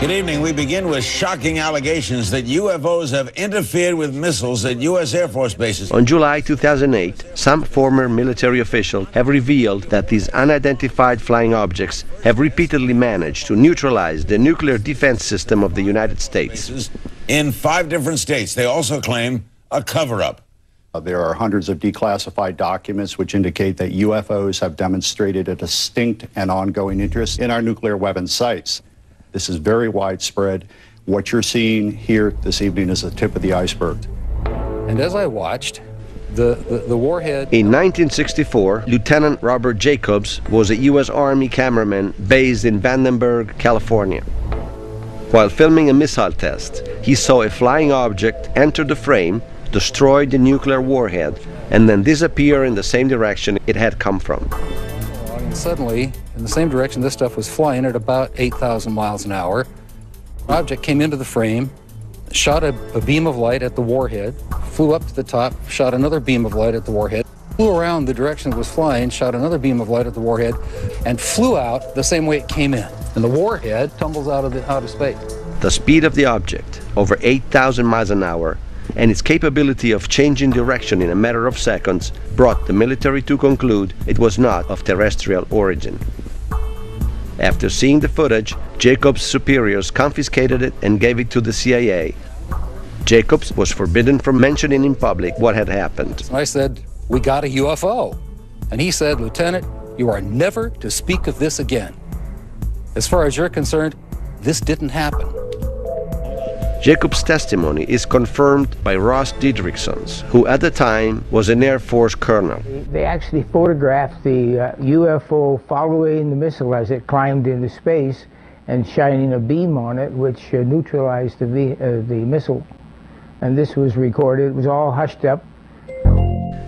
Good evening. We begin with shocking allegations that UFOs have interfered with missiles at U.S. Air Force bases. On July 2008, some former military officials have revealed that these unidentified flying objects have repeatedly managed to neutralize the nuclear defense system of the United States. In 5 different states, they also claim a cover-up. There are hundreds of declassified documents which indicate that UFOs have demonstrated a distinct and ongoing interest in our nuclear weapons sites. This is very widespread. What you're seeing here this evening is the tip of the iceberg. And as I watched, the warhead... In 1964, Lieutenant Robert Jacobs was a U.S. Army cameraman based in Vandenberg, California. While filming a missile test, he saw a flying object enter the frame, destroy the nuclear warhead, and then disappear in the same direction it had come from. And suddenly, in the same direction this stuff was flying at about 8,000 miles an hour, an object came into the frame, shot a beam of light at the warhead, flew up to the top, shot another beam of light at the warhead, flew around the direction it was flying, shot another beam of light at the warhead, and flew out the same way it came in. And the warhead tumbles out of space. The speed of the object, over 8,000 miles an hour, and its capability of changing direction in a matter of seconds brought the military to conclude it was not of terrestrial origin. After seeing the footage, Jacobs' superiors confiscated it and gave it to the CIA. Jacobs was forbidden from mentioning in public what had happened. I said, "We got a UFO." And he said, "Lieutenant, you are never to speak of this again. As far as you're concerned, this didn't happen." Jacobs' testimony is confirmed by Ross Didrikson, who at the time was an Air Force colonel. They actually photographed the UFO following the missile as it climbed into space and shining a beam on it, which neutralized the missile. And this was recorded. It was all hushed up.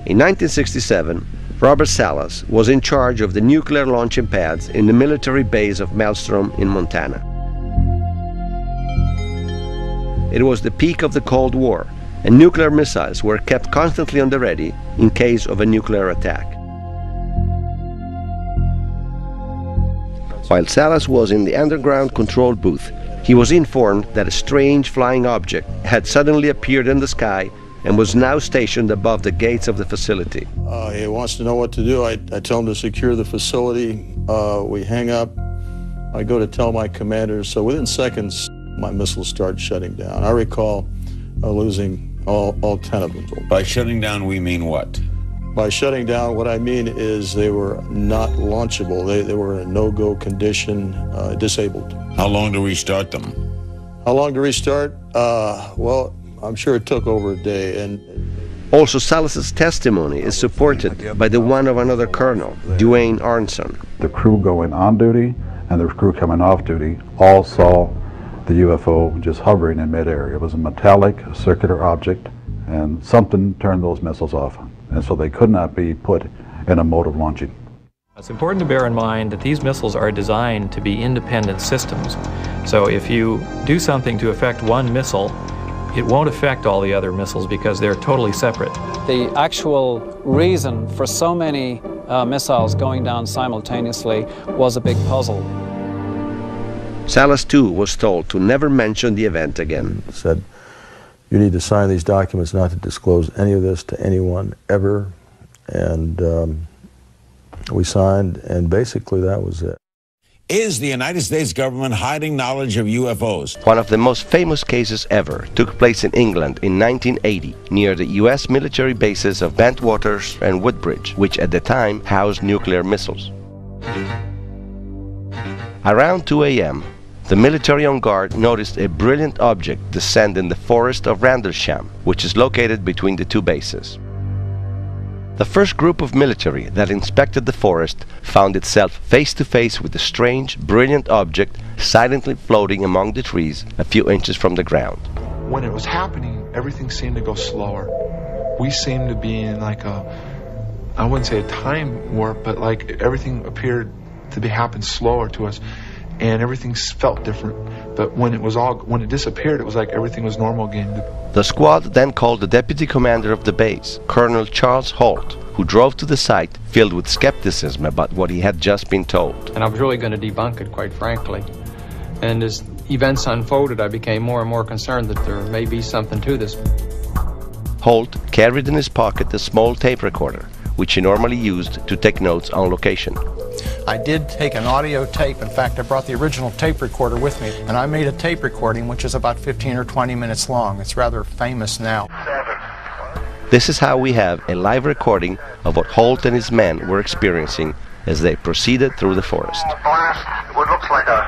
In 1967, Robert Salas was in charge of the nuclear launching pads in the military base of Maelstrom in Montana. It was the peak of the Cold War, and nuclear missiles were kept constantly on the ready in case of a nuclear attack. While Salas was in the underground control booth, he was informed that a strange flying object had suddenly appeared in the sky and was now stationed above the gates of the facility. He wants to know what to do. I tell him to secure the facility. We hang up. I go to tell my commanders. So within seconds, my missiles start shutting down. I recall losing all 10 of them. By shutting down, we mean what? By shutting down, what I mean is they were not launchable. They were in a no-go condition, disabled. How long to restart them? How long to restart? Well, I'm sure it took over a day. And also, Salas's testimony is supported by the one of another colonel, Duane Arnson. The crew going on duty and the crew coming off duty all saw the UFO just hovering in midair. It was a metallic circular object, and something turned those missiles off, and so they could not be put in a mode of launching. It's important to bear in mind that these missiles are designed to be independent systems. So if you do something to affect one missile, it won't affect all the other missiles because they're totally separate. The actual reason for so many missiles going down simultaneously was a big puzzle. Salas, too, was told to never mention the event again. Said, "You need to sign these documents not to disclose any of this to anyone ever." And we signed, and basically that was it. Is the United States government hiding knowledge of UFOs? One of the most famous cases ever took place in England in 1980 near the U.S. military bases of Bentwaters and Woodbridge, which at the time housed nuclear missiles. Around 2 a.m., the military on guard noticed a brilliant object descend in the forest of Randlesham, which is located between the two bases. The first group of military that inspected the forest found itself face to face with a strange, brilliant object silently floating among the trees a few inches from the ground. When it was happening, everything seemed to go slower. We seemed to be in like I wouldn't say a time warp, but like everything appeared to be happening slower to us, and everything felt different. But when it disappeared, it was like everything was normal again. The squad then called the deputy commander of the base, Colonel Charles Holt, who drove to the site filled with skepticism about what he had just been told. And I was really going to debunk it, quite frankly. And as events unfolded, I became more and more concerned that there may be something to this. Holt carried in his pocket a small tape recorder, which he normally used to take notes on location. I did take an audio tape. In fact, I brought the original tape recorder with me, and I made a tape recording which is about 15 or 20 minutes long. It's rather famous now. This is how we have a live recording of what Holt and his men were experiencing as they proceeded through the forest. Blast, what looks like a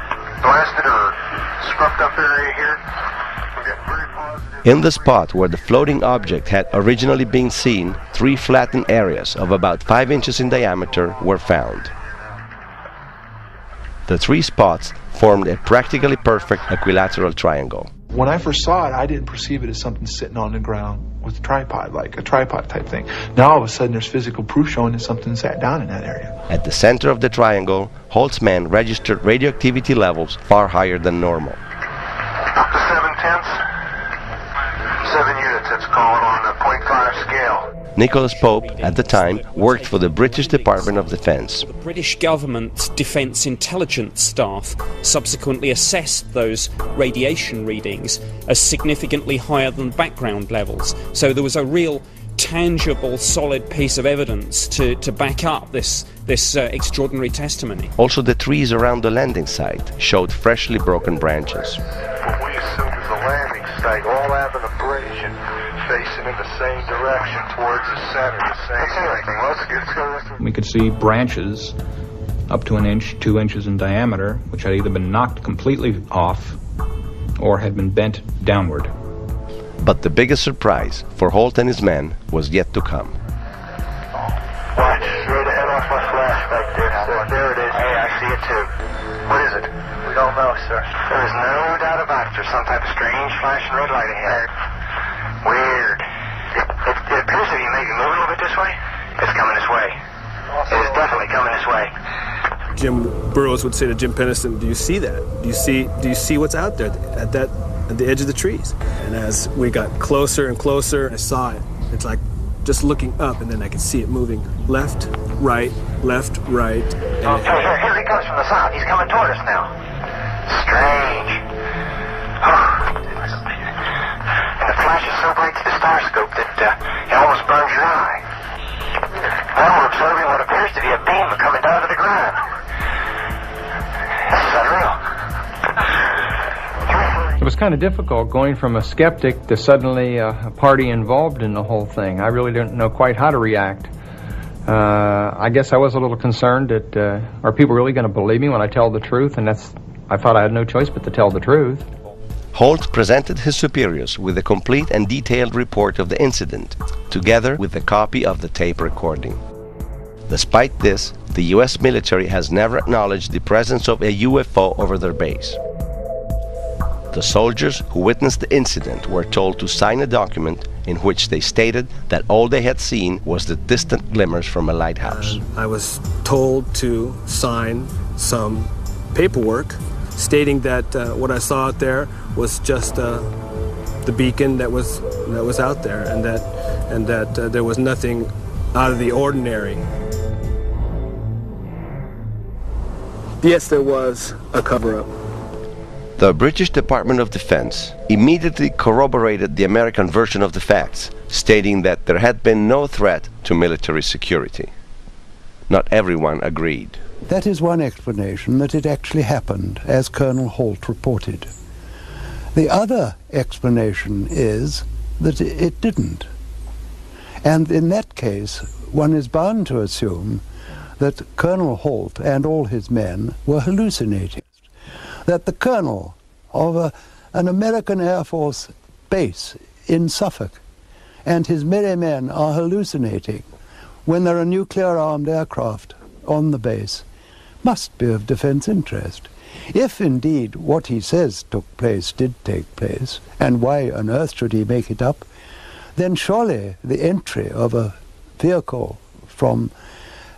blasted or scrubbed up area here. In the spot where the floating object had originally been seen, 3 flattened areas of about 5 inches in diameter were found. The 3 spots formed a practically perfect equilateral triangle. When I first saw it, I didn't perceive it as something sitting on the ground with a tripod, like a tripod type thing. Now all of a sudden there's physical proof showing that something sat down in that area. At the center of the triangle, Holt's men registered radioactivity levels far higher than normal. Up to 7/10. 7 units, it's calling on the 0.5 scale. Nicholas Pope, at the time, worked for the British Department of Defense. The British government defence intelligence staff subsequently assessed those radiation readings as significantly higher than background levels. So there was a real tangible, solid piece of evidence to back up this extraordinary testimony. Also, the trees around the landing site showed freshly broken branches. What we assume is a landing site, all having a bridge and facing in the same direction towards the center. Let's go. We could see branches up to 1 inch, 2 inches in diameter, which had either been knocked completely off or had been bent downward. But the biggest surprise for Holt and his men was yet to come. Watch, straight ahead off my flash back there. There it is. Hey, I see it too. What is it? We don't know, sir. There is no doubt about it. There's some type of strange flashing red light ahead. Weird. It appears to be maybe moving a little bit this way. It's coming this way. It is definitely coming this way. Jim Burroughs would say to Jim Penniston, "Do you see that? Do you see what's out there at the edge of the trees?" And as we got closer and closer, I saw it. It's like just looking up, and then I could see it moving left, right, left, right. Oh, here he comes from the south. He's coming toward us now. Strange. And the flash is so bright to the star scope that it almost burns your eye. Now we're observing what appears to be a beam coming down to the ground. This is unreal. It was kind of difficult going from a skeptic to suddenly a party involved in the whole thing. I really didn't know quite how to react. I guess I was a little concerned that are people really going to believe me when I tell the truth? And I thought I had no choice but to tell the truth. Holt presented his superiors with a complete and detailed report of the incident, together with a copy of the tape recording. Despite this, the U.S. military has never acknowledged the presence of a UFO over their base. The soldiers who witnessed the incident were told to sign a document in which they stated that all they had seen was the distant glimmers from a lighthouse. I was told to sign some paperwork stating that what I saw out there was just the beacon that was out there, and that there was nothing out of the ordinary. Yes, there was a cover-up. The British Department of Defense immediately corroborated the American version of the facts, stating that there had been no threat to military security. Not everyone agreed. That is one explanation, that it actually happened, as Colonel Holt reported. The other explanation is that it didn't. And in that case, one is bound to assume that Colonel Holt and all his men were hallucinating. That the colonel of an American Air Force base in Suffolk and his merry men are hallucinating when there are nuclear-armed aircraft on the base must be of defense interest. If indeed what he says took place did take place, and why on earth should he make it up, then surely the entry of a vehicle from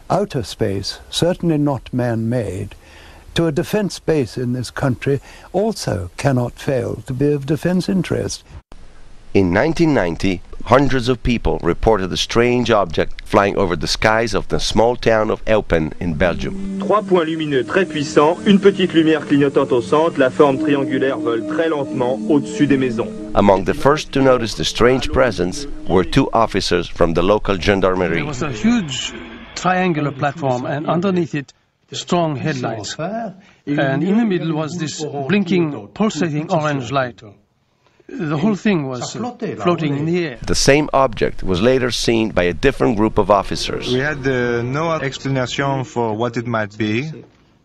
outer space, certainly not man-made, to a defense base in this country also cannot fail to be of defense interest. In 1990, hundreds of people reported a strange object flying over the skies of the small town of Eupen in Belgium. 3 points lumineux très puissants, une petite lumière clignotante au centre, la forme triangulaire vole très lentement au-dessus des maisons. Among the first to notice the strange presence were 2 officers from the local gendarmerie. There was a huge triangular platform, and underneath it, strong headlights. And in the middle was this blinking, pulsating orange light. The whole thing was floating in the air. The same object was later seen by a different group of officers. We had no explanation for what it might be,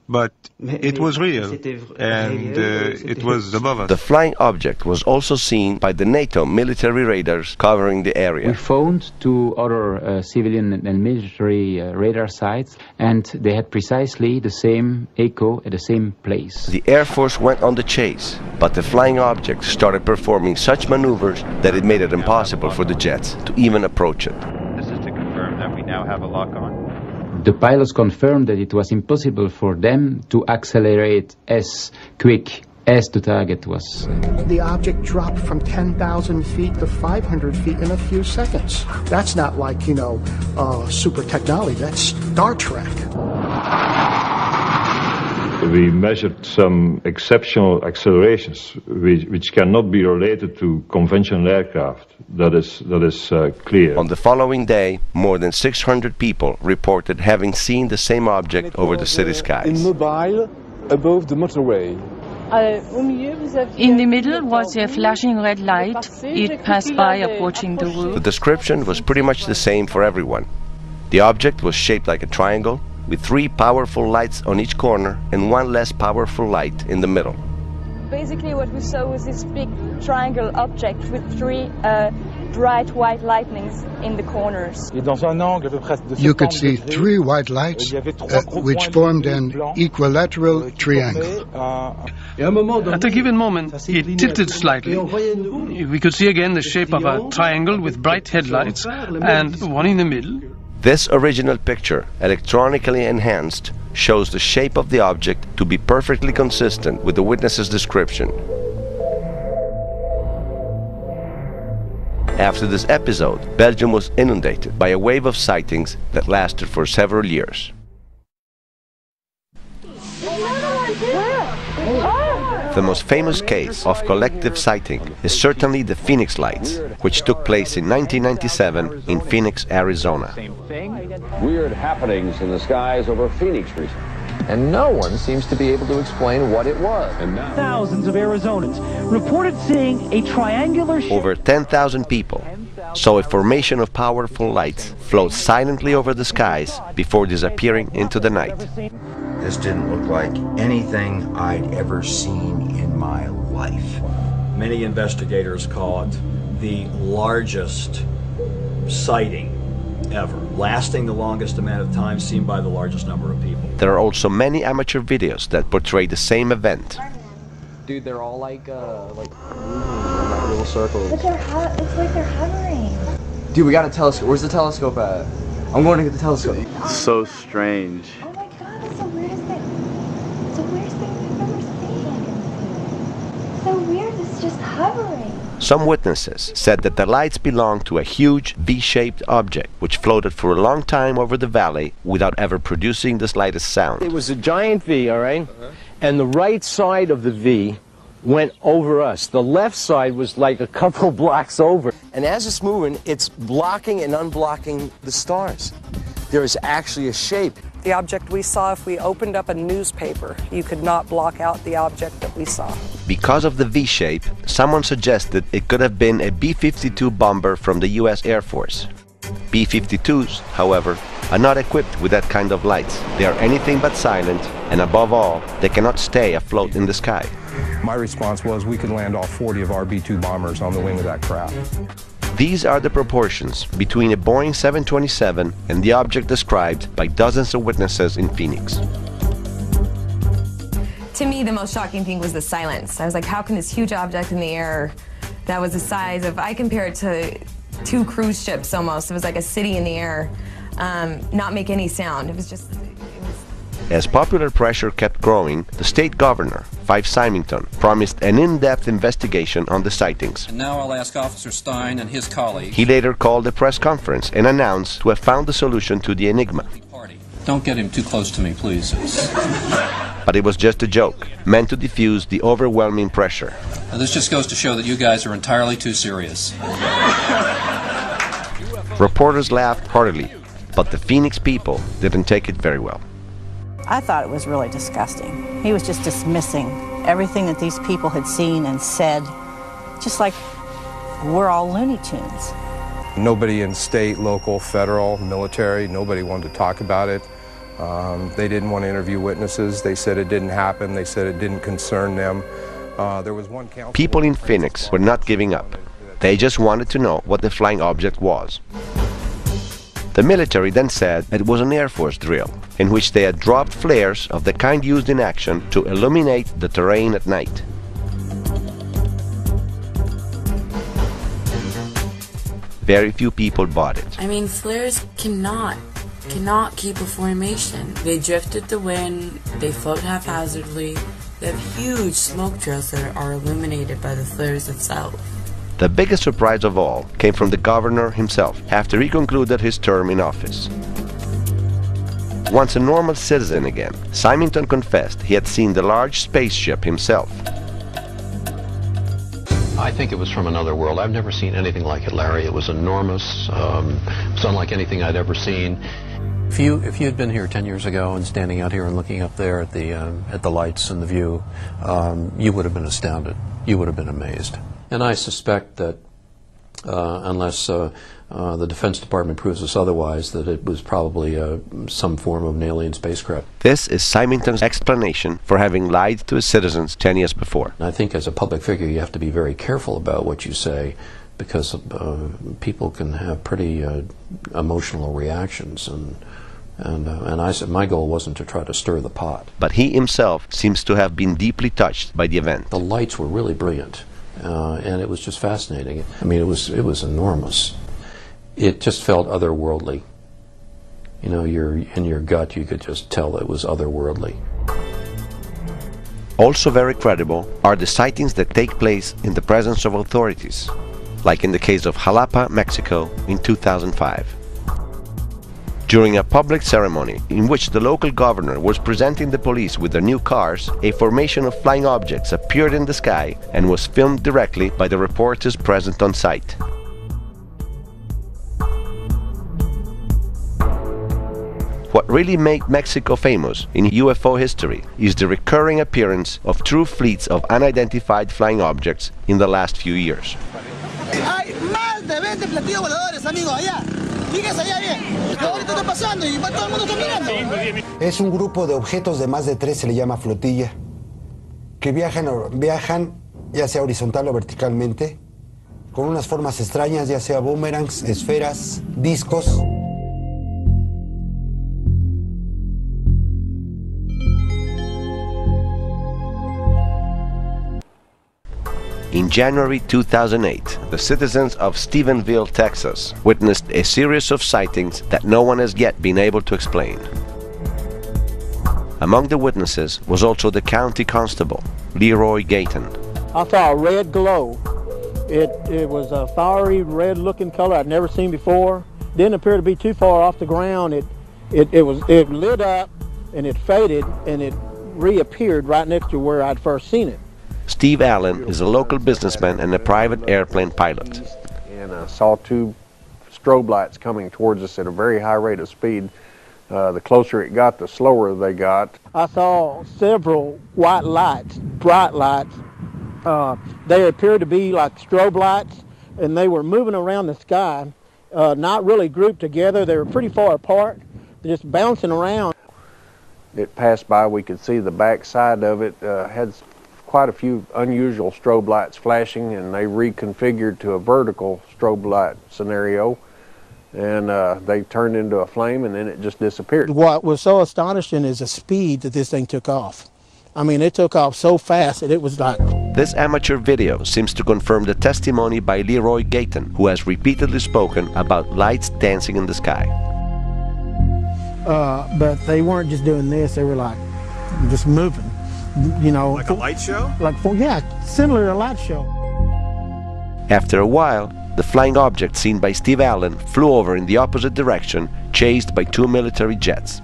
but it was real, and it was above us. The flying object was also seen by the NATO military radars covering the area. We phoned to other civilian and military radar sites, and they had precisely the same echo at the same place. The Air Force went on the chase, but the flying object started performing such maneuvers that it made it impossible for the jets to even approach it. This is to confirm that we now have a lock on. The pilots confirmed that it was impossible for them to accelerate as quick as the target was. The object dropped from 10,000 feet to 500 feet in a few seconds. That's not like, super technology. That's Star Trek. We measured some exceptional accelerations which cannot be related to conventional aircraft. That is clear. On the following day, more than 600 people reported having seen the same object over the city skies. Immobile above the motorway. In the middle was a flashing red light. It passed by approaching the roof. The description was pretty much the same for everyone. The object was shaped like a triangle, with 3 powerful lights on each corner and 1 less powerful light in the middle. Basically what we saw was this big triangle object with 3 bright white lightnings in the corners. You could see 3 white lights which formed an equilateral triangle. At a given moment, it tilted slightly. We could see again the shape of a triangle with bright headlights and one in the middle. This original picture, electronically enhanced, shows the shape of the object to be perfectly consistent with the witness's description. After this episode, Belgium was inundated by a wave of sightings that lasted for several years. The most famous case of collective sighting is certainly the Phoenix Lights, which took place in 1997 in Phoenix, Arizona. Weird happenings in the skies over Phoenix recently, and no one seems to be able to explain what it was. And now thousands of Arizonans reported seeing a triangular shape. Over 10,000 people saw a formation of powerful lights float silently over the skies before disappearing into the night. This didn't look like anything I'd ever seen in my life. Many investigators call it the largest sighting ever, lasting the longest amount of time, seen by the largest number of people. There are also many amateur videos that portray the same event. Dude, they're all like little circles. But it's like they're hovering. Dude, we got a telescope. Where's the telescope at? I'm going to get the telescope. So strange. Oh my god, it's the weirdest thing. It's the weirdest thing I've ever seen. So weird, it's just hovering. Some witnesses said that the lights belonged to a huge V-shaped object which floated for a long time over the valley without ever producing the slightest sound. It was a giant V, all right? And the right side of the V went over us. The left side was like a couple blocks over. And as it's moving, it's blocking and unblocking the stars. There is actually a shape. The object we saw, if we opened up a newspaper, you could not block out the object that we saw. Because of the V-shape, someone suggested it could have been a B-52 bomber from the U.S. Air Force. B-52s, however, are not equipped with that kind of lights. They are anything but silent, and above all, they cannot stay afloat in the sky. My response was we could land all 40 of our B-2 bombers on the wing of that craft. These are the proportions between a Boeing 727 and the object described by dozens of witnesses in Phoenix. To me, the most shocking thing was the silence. I was like, how can this huge object in the air that was the size of, I compare it to 2 cruise ships almost, it was like a city in the air, not make any sound. It was just, As popular pressure kept growing, the state governor, Fife Symington, promised an in-depth investigation on the sightings. And now I'll ask Officer Stein and his colleagues. He later called a press conference and announced to have found the solution to the enigma. Don't get him too close to me, please. But it was just a joke, meant to diffuse the overwhelming pressure. Now, this just goes to show that you guys are entirely too serious. Reporters laughed heartily, but the Phoenix people didn't take it very well. I thought it was really disgusting. He was just dismissing everything that these people had seen and said, just like we're all Looney Tunes. Nobody in state, local, federal, military, nobody wanted to talk about it. They didn't want to interview witnesses. They said it didn't happen. They said it didn't concern them. There was one council. People in Phoenix were not giving up. They just wanted to know what the flying object was. The military then said it was an Air Force drill, in which they had dropped flares of the kind used in action to illuminate the terrain at night. Very few people bought it. I mean, flares cannot keep a formation. They drift with the wind, they float haphazardly, they have huge smoke trails that are illuminated by the flares itself. The biggest surprise of all came from the governor himself after he concluded his term in office. Once a normal citizen again, Symington confessed he had seen the large spaceship himself. I think it was from another world. I've never seen anything like it, Larry. It was enormous. It's unlike anything I'd ever seen. If you had been here 10 years ago and standing out here and looking up there at the lights and the view, you would have been astounded. You would have been amazed. And I suspect that unless the Defense Department proves us otherwise, that it was probably some form of an alien spacecraft. This is Symington's explanation for having lied to his citizens 10 years before. I think as a public figure you have to be very careful about what you say, because people can have pretty emotional reactions, and I said my goal wasn't to try to stir the pot. But he himself seems to have been deeply touched by the event. The lights were really brilliant, and it was just fascinating. I mean, it was enormous. It just felt otherworldly. You know, in your gut you could just tell that it was otherworldly. Also very credible are the sightings that take place in the presence of authorities, like in the case of Jalapa, Mexico in 2005. During a public ceremony in which the local governor was presenting the police with their new cars, a formation of flying objects appeared in the sky and was filmed directly by the reporters present on site. What really made Mexico famous in UFO history is the recurring appearance of true fleets of unidentified flying objects in the last few years. Hay más de 20 platillos voladores, amigo, allá. Fíjese allá bien. Ahorita está pasando y todo el mundo está mirando. Es un grupo de objetos de más de 3, se le llama flotilla, que viajan ya sea horizontal o verticalmente, con unas formas extrañas, ya sea boomerangs, esferas, discos. In January 2008, the citizens of Stephenville, Texas, witnessed a series of sightings that no one has yet been able to explain. Among the witnesses was also the county constable, Leroy Gayton. I saw a red glow. It was a fiery red-looking color I'd never seen before. Didn't appear to be too far off the ground. It lit up and it faded and it reappeared right next to where I'd first seen it. Steve Allen is a local businessman and a private airplane pilot. And I saw 2 strobe lights coming towards us at a very high rate of speed. The closer it got, the slower they got. I saw several white lights, bright lights. They appeared to be like strobe lights, and they were moving around the sky, not really grouped together. They were pretty far apart, just bouncing around. It passed by. We could see the back side of it. Had quite a few unusual strobe lights flashing, and they reconfigured to a vertical strobe light scenario, and they turned into a flame, and then it just disappeared. What was so astonishing is the speed that this thing took off. I mean, it took off so fast that it was like... This amateur video seems to confirm the testimony by Leroy Gayton, who has repeatedly spoken about lights dancing in the sky. but they weren't just doing this, they were like just moving, you know. Like a light show? Yeah, similar to a light show. After a while, the flying object seen by Steve Allen flew over in the opposite direction, chased by 2 military jets.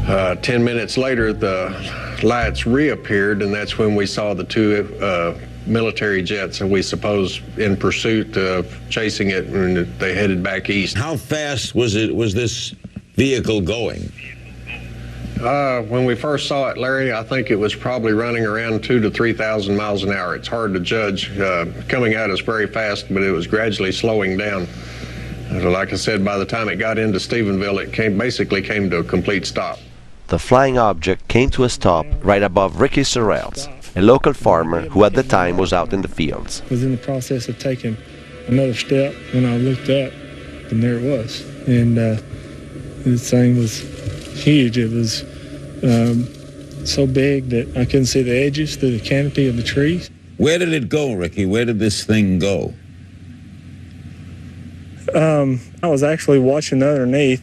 10 minutes later, the lights reappeared, and that's when we saw the 2 military jets, and we suppose in pursuit of chasing it, and they headed back east. How fast was this vehicle going? When we first saw it, Larry, I think it was probably running around 2,000 to 3,000 miles an hour. It's hard to judge. Coming at us very fast, but it was gradually slowing down. Like I said, by the time it got into Stephenville, it basically came to a complete stop. The flying object came to a stop right above Ricky Sorrell's, a local farmer who at the time was out in the fields. I was in the process of taking another step when I looked up, and there it was. And this thing was huge. It was so big that I couldn't see the edges through the canopy of the trees. Where did it go, Ricky? Where did this thing go? I was actually watching underneath,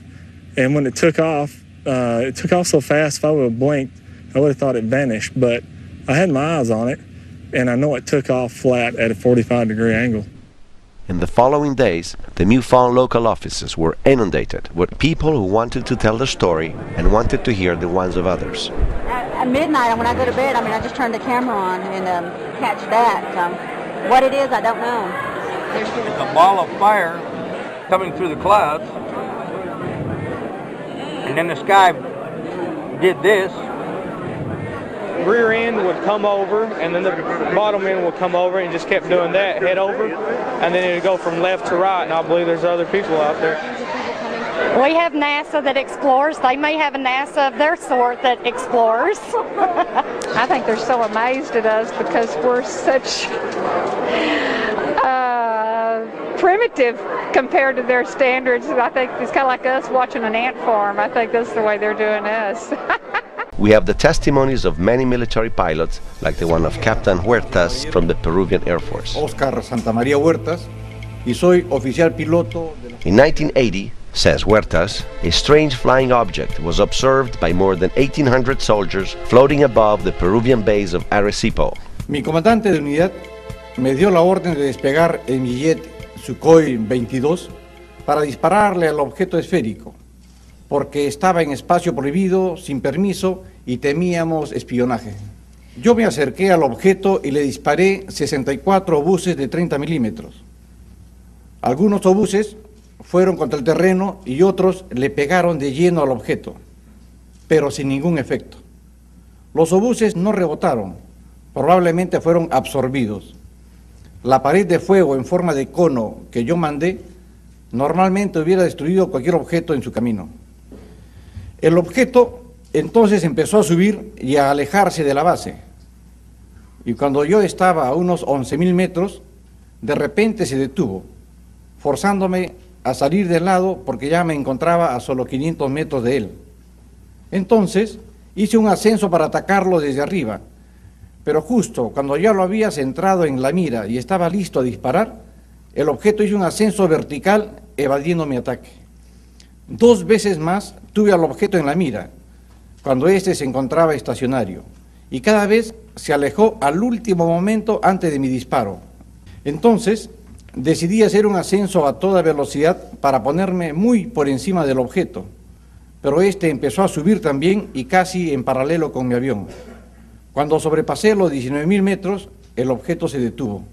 and when it took off so fast, if I would have blinked, I would have thought it vanished, but I had my eyes on it, and I know it took off flat at a 45-degree angle. In the following days, the MUFON local offices were inundated with people who wanted to tell their story and wanted to hear the ones of others. At midnight, when I go to bed, I just turn the camera on and catch that. What it is, I don't know. There's a ball of fire coming through the clouds, and then the sky did this. Rear end would come over, and then the bottom end would come over, and just kept doing that, head over, and then it would go from left to right, and I believe there's other people out there. We have NASA that explores. They may have a NASA of their sort that explores. I think they're so amazed at us because we're such primitive compared to their standards. I think it's kind of like us watching an ant farm. I think that's the way they're doing us. We have the testimonies of many military pilots, like the one of Captain Huertas from the Peruvian Air Force. Oscar Santa María Huertas, y soy oficial piloto. In 1980, says Huertas, a strange flying object was observed by more than 1,800 soldiers floating above the Peruvian base of Arecibo. Mi comandante de unidad me dio la orden de despegar el mi jet Sukhoi 22 para dispararle al objeto esférico, porque estaba en espacio prohibido, sin permiso, y temíamos espionaje. Yo me acerqué al objeto y le disparé 64 obuses de 30 milímetros. Algunos obuses fueron contra el terreno y otros le pegaron de lleno al objeto, pero sin ningún efecto. Los obuses no rebotaron, probablemente fueron absorbidos. La pared de fuego en forma de cono que yo mandé normalmente hubiera destruido cualquier objeto en su camino. El objeto entonces empezó a subir y a alejarse de la base. Y cuando yo estaba a unos 11.000 metros, de repente se detuvo, forzándome a salir del lado porque ya me encontraba a solo 500 metros de él. Entonces hice un ascenso para atacarlo desde arriba, pero justo cuando ya lo había centrado en la mira y estaba listo a disparar, el objeto hizo un ascenso vertical evadiendo mi ataque. 2 veces más tuve al objeto en la mira, cuando éste se encontraba estacionario, y cada vez se alejó al último momento antes de mi disparo. Entonces decidí hacer un ascenso a toda velocidad para ponerme muy por encima del objeto, pero este empezó a subir también y casi en paralelo con mi avión. Cuando sobrepasé los 19.000 metros, el objeto se detuvo.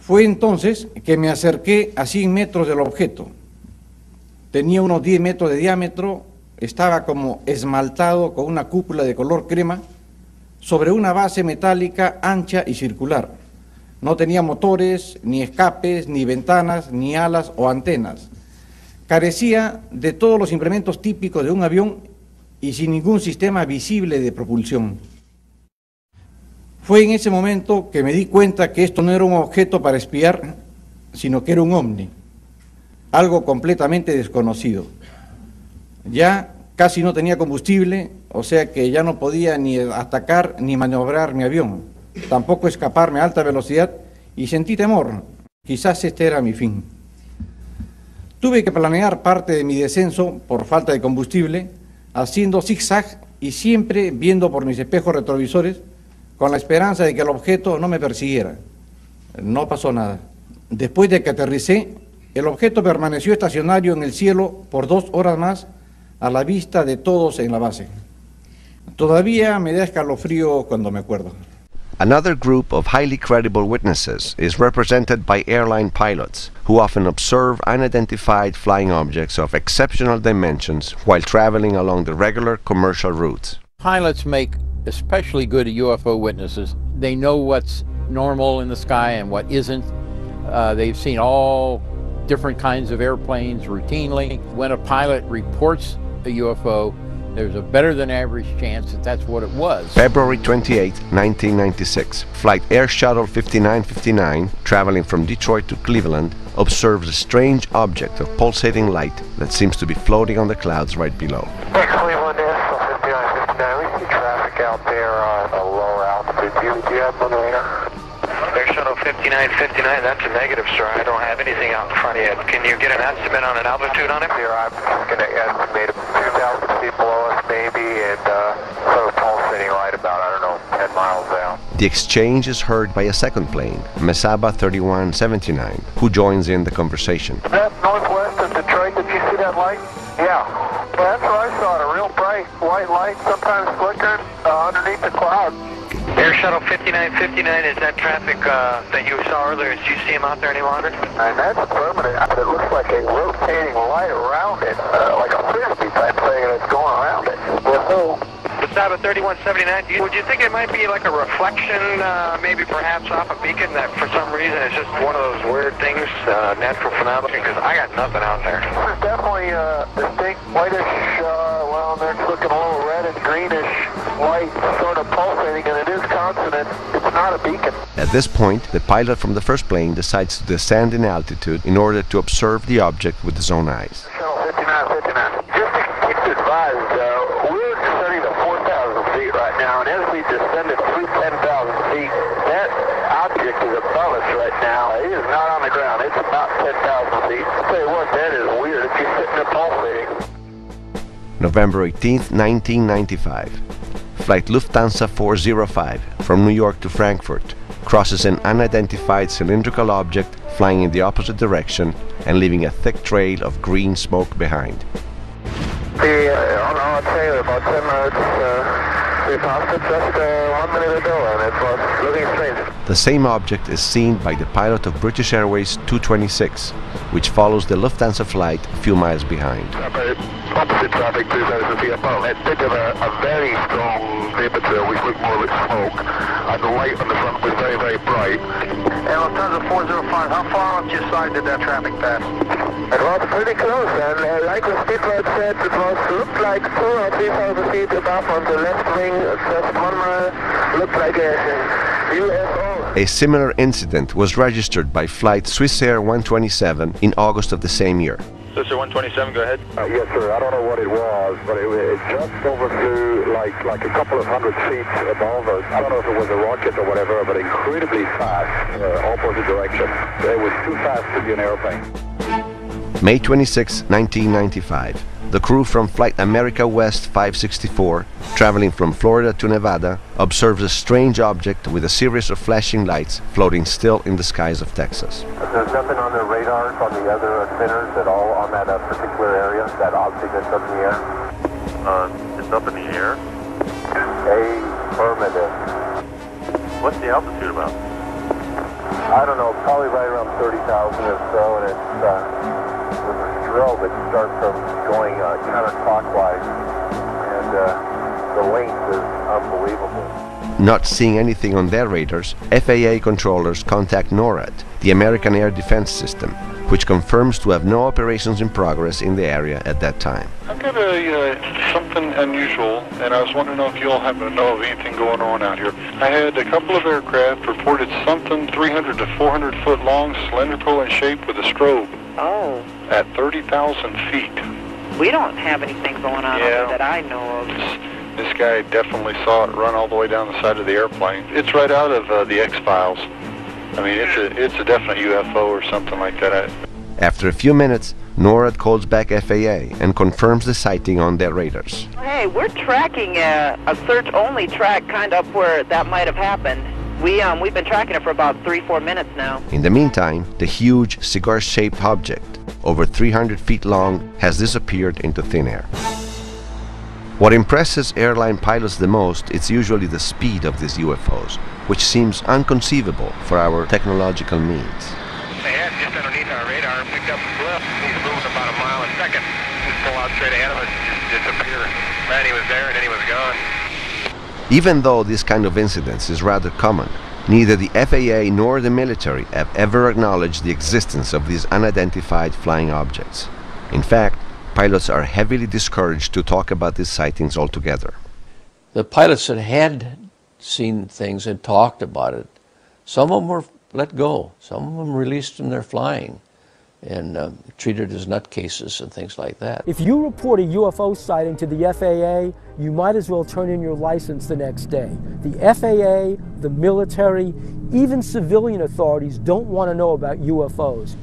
Fue entonces que me acerqué a 100 metros del objeto. Tenía unos 10 metros de diámetro, estaba como esmaltado con una cúpula de color crema sobre una base metálica ancha y circular. No tenía motores, ni escapes, ni ventanas, ni alas o antenas. Carecía de todos los implementos típicos de un avión y sin ningún sistema visible de propulsión. Fue en ese momento que me di cuenta que esto no era un objeto para espiar, sino que era un ovni, algo completamente desconocido. Ya casi no tenía combustible, o sea que ya no podía ni atacar ni maniobrar mi avión, tampoco escaparme a alta velocidad, y sentí temor. Quizás este era mi fin. Tuve que planear parte de mi descenso por falta de combustible, haciendo zigzag y siempre viendo por mis espejos retrovisores con la esperanza de que el objeto no me persiguiera. No pasó nada. Después de que aterricé, el objeto permaneció estacionario en el cielo por 2 horas más a la vista de todos en la base. Todavía me da escalofrío cuando me acuerdo. Another group of highly credible witnesses is represented by airline pilots, who often observe unidentified flying objects of exceptional dimensions while traveling along the regular commercial routes. Pilots make especially good UFO witnesses. They know what's normal in the sky and what isn't. They've seen all different kinds of airplanes routinely. When a pilot reports a UFO, there's a better than average chance that that's what it was. February 28, 1996, Flight Air Shuttle 5959, traveling from Detroit to Cleveland, observes a strange object of pulsating light that seems to be floating on the clouds right below. Cleveland Air Shuttle 5959, we see traffic out there on a lower altitude. Do you have one radar? Air Shuttle 5959, that's a negative, sir. I don't have anything out in front of you. Can you get an estimate on an altitude on it? Here, I'm going to estimate 2,000 feet below us, maybe, and sort of pulsating right about, I don't know, 10 miles out. The exchange is heard by a second plane, Mesaba 3179, who joins in the conversation. Is that northwest of Detroit? Did you see that light? Yeah. Well, that's what I saw, a real bright white light, sometimes flickering underneath the cloud. Air Shuttle 5959, is that traffic that you saw earlier? Do you see him out there any longer? And that's permanent. It looks like a rotating light around it, like a frisbee type thing, and it's going around it. Whoa. The Saba 3179, would you think it might be like a reflection, maybe perhaps off a beacon that for some reason is just one of those weird things, natural phenomena? Because I got nothing out there. It's definitely distinct whitish, well, it's looking a little reddish, greenish light, sort of pulsating, and it is consonant. It's not a beacon. At this point, the pilot from the first plane decides to descend in altitude in order to observe the object with his own eyes. Shuttle 5959. Just to keep you advised, we're descending to 4,000 feet right now, and as we descended through 10,000 feet, that object is above us right now. It is not on the ground. It's about 10,000 feet. I'll tell you what, that is weird. It's just sitting there pulsating. November 18, 1995. Flight Lufthansa 405 from New York to Frankfurt crosses an unidentified cylindrical object flying in the opposite direction and leaving a thick trail of green smoke behind. On our tail, about 10 minutes, we passed it just 1 minute ago, and it was looking strange. The same object is seen by the pilot of British Airways 226, which follows the Lufthansa flight a few miles behind. Opposite traffic, 2,000 feet above. It did have a very strong vapor trail, which looked more like smoke, and the light on the front was very, very bright. And Lufthansa 405, how far off your side did that traffic pass? It was pretty close, and like the speedbird said, it looked like 2,000 or 3,000 feet above on the left wing, just 1 mile, looked like a UFO. A similar incident was registered by flight Swissair 127 in August of the same year. Swissair 127, go ahead. Yes, sir. I don't know what it was, but it just overflew like a couple of hundred feet above us. I don't know if it was a rocket or whatever, but incredibly fast, opposite direction. It was too fast to be an airplane. May 26, 1995. The crew from Flight America West 564, traveling from Florida to Nevada, observes a strange object with a series of flashing lights floating still in the skies of Texas. There's nothing on the radars on the other spinners at all on that particular area, that object that's up in the air? It's up in the air? Affirmative. What's the altitude about? I don't know, probably right around 30,000 or so, and it's there's a drill that starts from going counterclockwise, and the length is unbelievable. Not seeing anything on their radars, FAA controllers contact NORAD, the American Air Defense System, which confirms to have no operations in progress in the area at that time. I've got something unusual, and I was wondering if you all happen to know of anything going on out here. I had a couple of aircraft reported something 300 to 400 foot long, cylindrical in shape with a strobe. Oh. At 30,000 feet. We don't have anything going on over that I know of. This guy definitely saw it run all the way down the side of the airplane. It's right out of the X-Files. I mean, it's a definite UFO or something like that. After a few minutes, NORAD calls back FAA and confirms the sighting on their radars. Hey, okay. We're tracking a search-only track kind of up where that might have happened. We've been tracking it for about 3-4 minutes now. In the meantime, the huge cigar-shaped object, over 300 feet long, has disappeared into thin air. What impresses airline pilots the most is usually the speed of these UFOs, which seems inconceivable for our technological means. They had just underneath our radar, picked up a blip. He's moving about a mile a second. Just pull out straight ahead of us, just disappear. Man, he was there and then he was gone. Even though this kind of incidents is rather common, neither the FAA nor the military have ever acknowledged the existence of these unidentified flying objects. In fact, pilots are heavily discouraged to talk about these sightings altogether. The pilots that had seen things and talked about it, some of them were let go, some of them released from their flying and treated as nutcases and things like that. If you report a UFO sighting to the FAA, you might as well turn in your license the next day. The FAA, the military, even civilian authorities don't want to know about UFOs.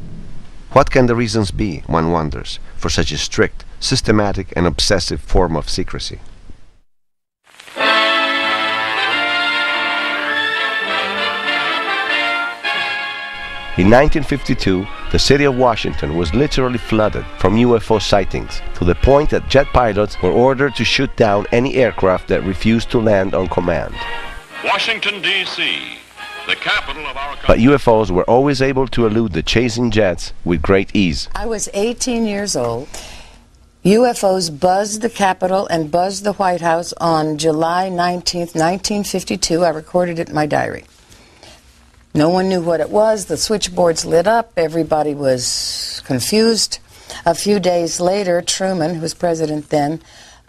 What can the reasons be, one wonders, for such a strict, systematic and obsessive form of secrecy? In 1952, the city of Washington was literally flooded from UFO sightings, to the point that jet pilots were ordered to shoot down any aircraft that refused to land on command. Washington, D.C., the capital of our country. But UFOs were always able to elude the chasing jets with great ease. I was 18 years old. UFOs buzzed the Capitol and buzzed the White House on July 19th, 1952. I recorded it in my diary. No one knew what it was. The switchboards lit up. Everybody was confused. A few days later, Truman, who was president then,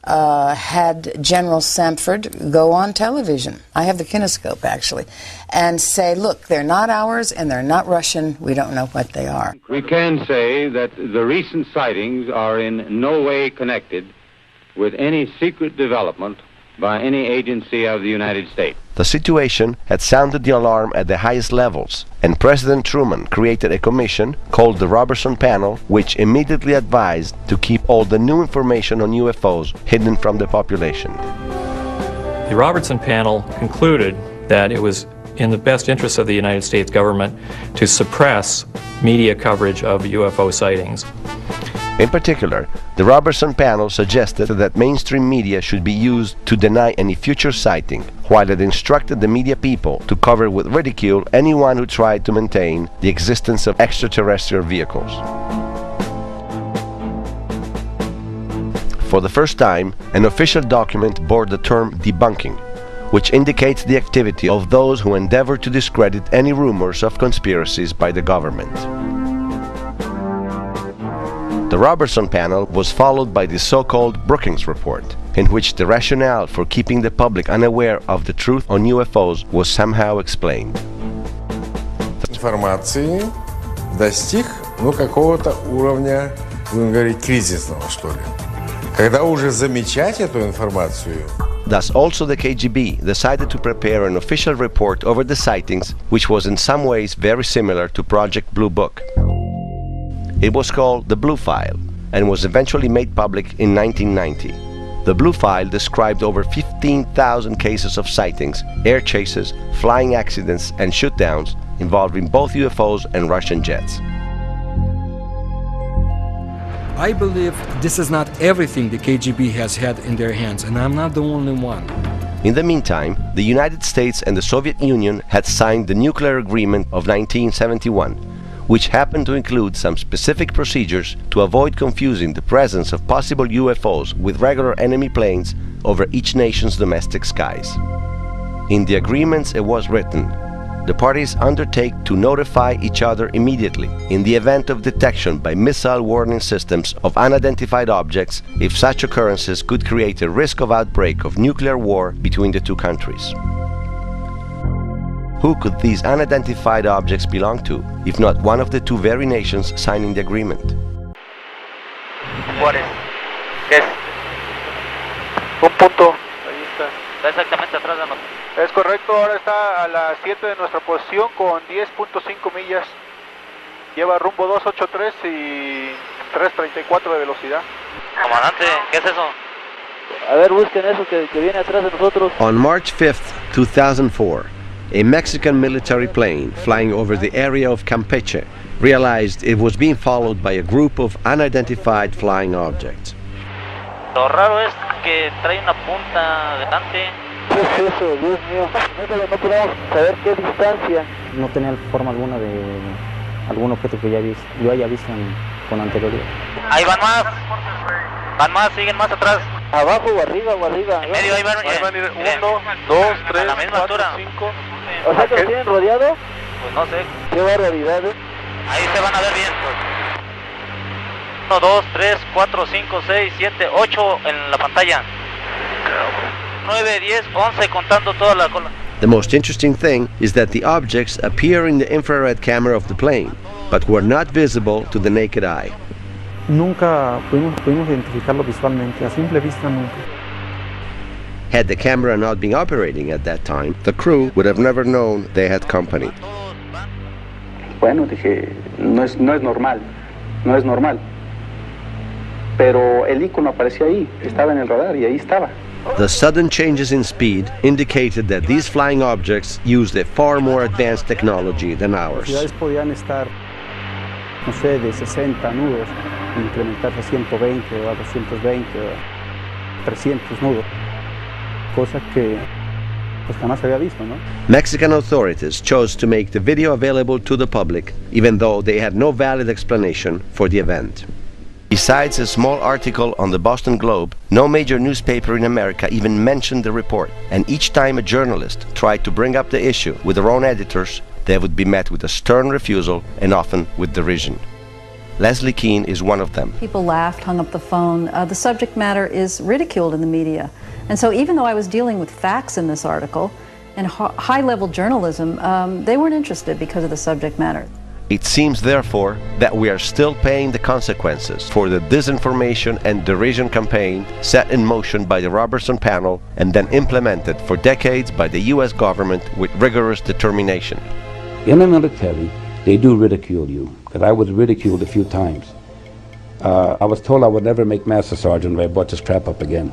had General Samford go on television. I have the kinescope, actually, and say, look, they're not ours and they're not Russian. We don't know what they are. We can say that the recent sightings are in no way connected with any secret development by any agency of the United States. The situation had sounded the alarm at the highest levels, and President Truman created a commission called the Robertson Panel, which immediately advised to keep all the new information on UFOs hidden from the population. The Robertson Panel concluded that it was in the best interest of the United States government to suppress media coverage of UFO sightings. In particular, the Robertson Panel suggested that mainstream media should be used to deny any future sighting, while it instructed the media people to cover with ridicule anyone who tried to maintain the existence of extraterrestrial vehicles. For the first time, an official document bore the term debunking, which indicates the activity of those who endeavor to discredit any rumors of conspiracies by the government. The Robertson Panel was followed by the so-called Brookings Report, in which the rationale for keeping the public unaware of the truth on UFOs was somehow explained. Информации достиг, какого-то уровня, будем говорить, кризисного, что ли. Когда уже замечать эту информацию. Thus, also the KGB decided to prepare an official report over the sightings, which was in some ways very similar to Project Blue Book. It was called the Blue File and was eventually made public in 1990. The Blue File described over 15,000 cases of sightings, air chases, flying accidents and shootdowns involving both UFOs and Russian jets. I believe this is not everything the KGB has had in their hands, and I'm not the only one. In the meantime, the United States and the Soviet Union had signed the Nuclear Agreement of 1971, which happened to include some specific procedures to avoid confusing the presence of possible UFOs with regular enemy planes over each nation's domestic skies. In the agreements it was written, the parties undertake to notify each other immediately in the event of detection by missile warning systems of unidentified objects if such occurrences could create a risk of outbreak of nuclear war between the two countries. Who could these unidentified objects belong to, if not one of the two very nations signing the agreement? What is? ¿Qué es? Un punto. Ahí está. Está exactamente atrás de nosotros. Es correcto, ahora está a las 7 de nuestra posición con 10.5 millas. Lleva rumbo 283 y 334 de velocidad. Comandante, ¿qué es eso? A ver, busquen eso que viene atrás de nosotros. On March 5th, 2004, a Mexican military plane flying over the area of Campeche realized it was being followed by a group of unidentified flying objects. Lo raro es que trae una punta delante. ¿Qué es eso? Dios mío. No podemos saber qué distancia. No tenía forma alguna de algún objeto que yo haya visto con anterioridad. Ahí van más. Van más, siguen más atrás. Abajo o arriba o arriba. En medio, ahí van a ir 1, 2, 3, 4, 5. O sea que los tienen rodeado. Pues no sé. Qué barbaridad, ¿eh? Ahí se van a ver bien. 1, 2, 3, 4, 5, 6, 7, 8 en la pantalla. 9, 10, 11 contando toda la cola. The most interesting thing is that the objects appear in the infrared camera of the plane, but were not visible to the naked eye. Nunca pudimos identificarlo visualmente, a simple vista nunca. Had the camera not been operating at that time, the crew would have never known they had company. Bueno, dije, no es normal, no es normal. Pero el icono aparecía ahí, estaba en el radar y ahí estaba. The sudden changes in speed indicated that these flying objects used a far more advanced technology than ours. Las ciudades podían estar, no sé, de 60 nudos, incrementarse a 120 o a 220 o a 300 nudos, cosa que pues jamás había visto, ¿no? Mexican authorities chose to make the video available to the public, even though they had no valid explanation for the event. Besides a small article on the Boston Globe, no major newspaper in America even mentioned the report, and each time a journalist tried to bring up the issue with their own editors, they would be met with a stern refusal and often with derision. Leslie Keene is one of them. People laughed, hung up the phone. The subject matter is ridiculed in the media. And so even though I was dealing with facts in this article and high-level journalism, they weren't interested because of the subject matter. It seems, therefore, that we are still paying the consequences for the disinformation and derision campaign set in motion by the Robertson panel and then implemented for decades by the U.S. government with rigorous determination. In the military, they do ridicule you, because I was ridiculed a few times. I was told I would never make Master Sergeant if I brought this crap up again.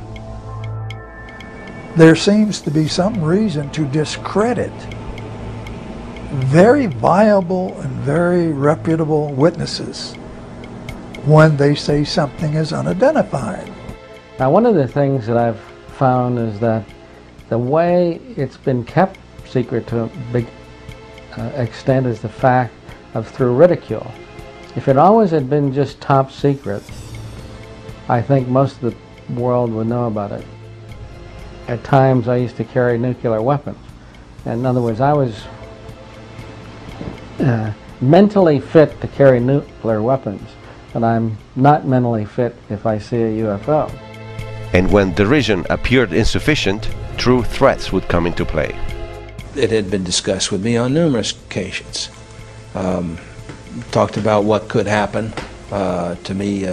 There seems to be some reason to discredit very viable and very reputable witnesses when they say something is unidentified. Now, one of the things that I've found is that the way it's been kept secret to a big extent is the fact of through ridicule. If it always had been just top secret, I think most of the world would know about it. At times I used to carry nuclear weapons. And in other words, I was mentally fit to carry nuclear weapons, but I'm not mentally fit if I see a UFO. And when derision appeared insufficient, true threats would come into play. It had been discussed with me on numerous occasions. Talked about what could happen to me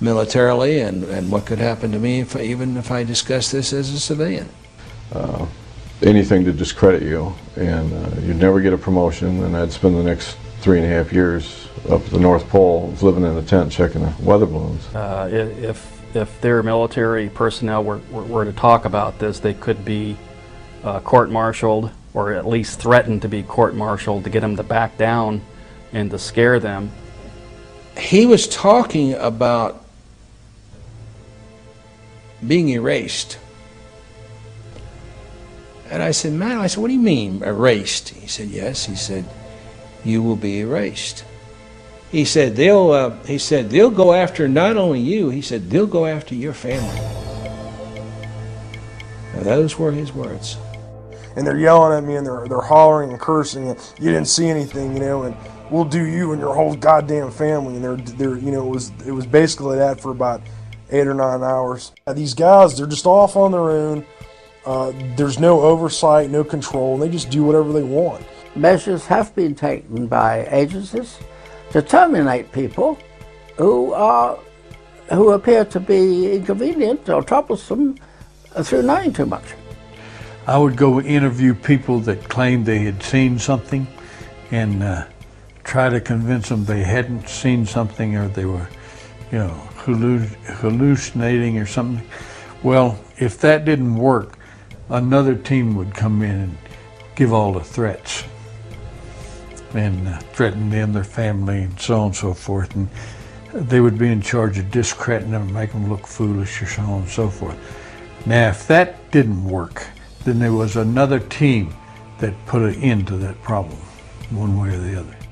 militarily and what could happen to me even if I discussed this as a civilian. Anything to discredit you, and you'd never get a promotion, and I'd spend the next 3.5 years up at the North Pole living in a tent checking the weather balloons. If their military personnel were to talk about this, they could be court-martialed, or at least threatened to be court-martialed to get them to back down and to scare them. He was talking about being erased. And I said, man, what do you mean erased? He said, yes. He said, you will be erased. He said, they'll go after not only you, he said, they'll go after your family. Now, those were his words. And they're yelling at me, and they're hollering and cursing, and you didn't see anything, you know, and we'll do you and your whole goddamn family. And they're you know, it was basically that for about 8 or 9 hours. These guys, they're just off on their own. There's no oversight, no control, and they just do whatever they want. Measures have been taken by agencies to terminate people who appear to be inconvenient or troublesome through knowing too much. I would go interview people that claimed they had seen something and try to convince them they hadn't seen something, or they were, you know, hallucinating or something. Well, if that didn't work, another team would come in and give all the threats and threaten them, their family, and so on and so forth. And they would be in charge of discrediting them and make them look foolish or so on and so forth. Now, if that didn't work, then there was another team that put an end to that problem, one way or the other.